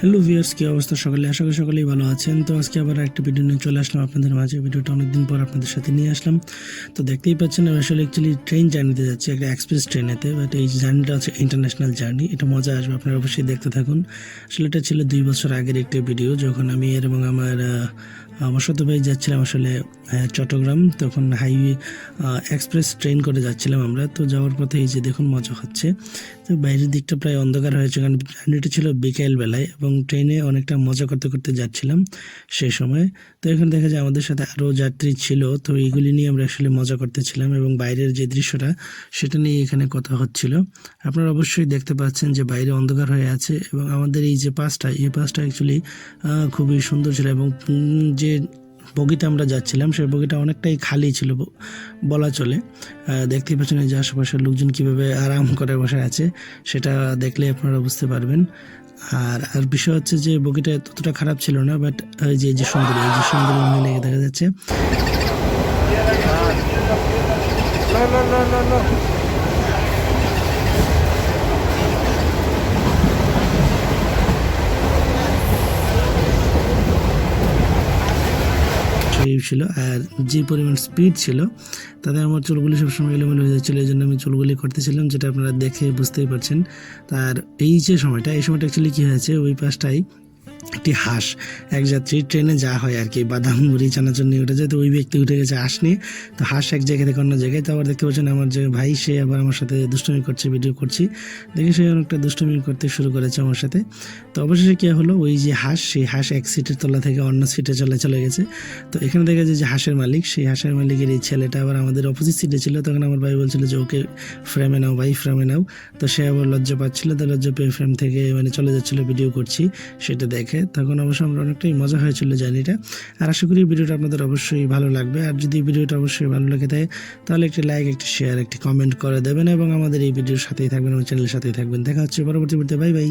Hello viewers, কি অবস্থা সকলে? আশা করি সকলেই ভালো আছেন। তো আজকে আবার একটা ভিডিও নিয়ে চলে আসলাম আপনাদের মাঝে। ভিডিওটা অনেকদিন পর আপনাদের সাথে নিয়ে আসলাম। তো দেখতেই পাচ্ছেন আমি আসলে অ্যাকচুয়ালি ট্রেন জার্নিতে যাচ্ছি, একটা এক্সপ্রেস ট্রেনেতে। বাট এই জার্নিটা হচ্ছে ইন্টারন্যাশনাল জার্নি। এটা মজা আসবে, আপনারা অবশ্যই দেখতে থাকুন। আসলে এটা ছিল 2 বছর আগের একটা ভিডিও, যখন আমি এবং আমার ছোট ভাই যাচ্ছিলাম আসলে চট্টগ্রাম। তখন হাইওয়ে এক্সপ্রেস ট্রেন করে যাচ্ছিলাম আমরা। তো যাওয়ার পথে এই যে দেখুন মজা হচ্ছে। তো বাইরের দিকটা প্রায় অন্ধকার হয়েছে, কারণ জার্নিটা ছিল বিকেল বেলায় এবং ট্রেনে অনেকটা মজা করতে করতে যাচ্ছিলাম সেই সময়। তো এখানে দেখা যায় আমাদের সাথে আরও যাত্রী ছিল। তো এইগুলি নিয়ে আমরা আসলে মজা করতেছিলাম এবং বাইরের যে দৃশ্যটা সেটা নিয়ে এখানে কথা হচ্ছিল। আপনারা অবশ্যই দেখতে পাচ্ছেন যে বাইরে অন্ধকার হয়ে আছে এবং আমাদের এই যে পাসটা, এই পাসটা অ্যাকচুয়ালি খুবই সুন্দর ছিল। এবং যে বগিতে আমরা যাচ্ছিলাম সেই বগিটা অনেকটাই খালি ছিল বলা চলে। দেখতেই পাচ্ছেন যে আশেপাশের লোকজন কীভাবে আরাম করে বসে আছে, সেটা দেখলে আপনারা বুঝতে পারবেন। আর বিষয় হচ্ছে যে বগিটা ততটা খারাপ ছিল না, বাট এই যে সুন্দরী মেয়ে দেখা যাচ্ছে। ছিল আর যে পরিমাণ স্পিড ছিল তাতে আমার চুলগুলি সবসময় এলোমেলো হয়ে যাচ্ছিলো। এই জন্য আমি চুলগুলি করতেছিলাম, যেটা আপনারা দেখে বুঝতেই পারছেন। তার এই সময়টা অ্যাকচুয়ালি কী হয়েছে, ওই পাশটাই একটি হাঁস, এক যাত্রী ট্রেনে যা হয় আর কি, বাদাম মুড়ি চানাচুর নিয়ে উঠে যায়। তো ওই ব্যক্তি উঠে গেছে হাঁস নিয়ে। তো হাঁস এক জায়গা থেকে অন্য জায়গায়। তো আবার দেখতে পাচ্ছেন আমার যে ভাই, সে আবার আমার সাথে দুষ্টুমি করছে, ভিডিও করছি দেখে সে অনেকটা দুষ্টুমি করতে শুরু করেছে আমার সাথে। তো অবশেষে কী হলো, ওই যে হাঁস, সেই হাঁস এক সিটের তলা থেকে অন্য সিটে চলে গেছে। তো এখানে দেখা যায় যে হাঁসের মালিক, সেই হাঁসের মালিকের এই ছেলেটা আবার আমাদের অপোজিট সিটে ছিল। তখন আমার ভাই বলছিল যে ওকে ফ্রেমে নাও ভাই, ফ্রেমে নাও। তো সে আবার লজ্জা পাচ্ছিল, তো লজ্জা পেয়ে ফ্রেম থেকে চলে যাচ্ছিলো ভিডিও করছি সেটা দেখে। তখন অবশ্য আমরা অনেকটাই মজা হয়েছিল জার্নিটা। আর আশা করি ভিডিওটা আপনাদের অবশ্যই ভালো লাগবে। আর যদি ভিডিওটা অবশ্যই ভালো লাগে থাকে তাহলে একটি লাইক, একটি শেয়ার, একটি কমেন্ট করে দেবেন এবং আমাদের এই ভিডিওর সাথেই থাকবেন, আমার চ্যানেলের সাথেই থাকবেন। দেখা হচ্ছে পরবর্তী ভিডিওতে। Bye bye.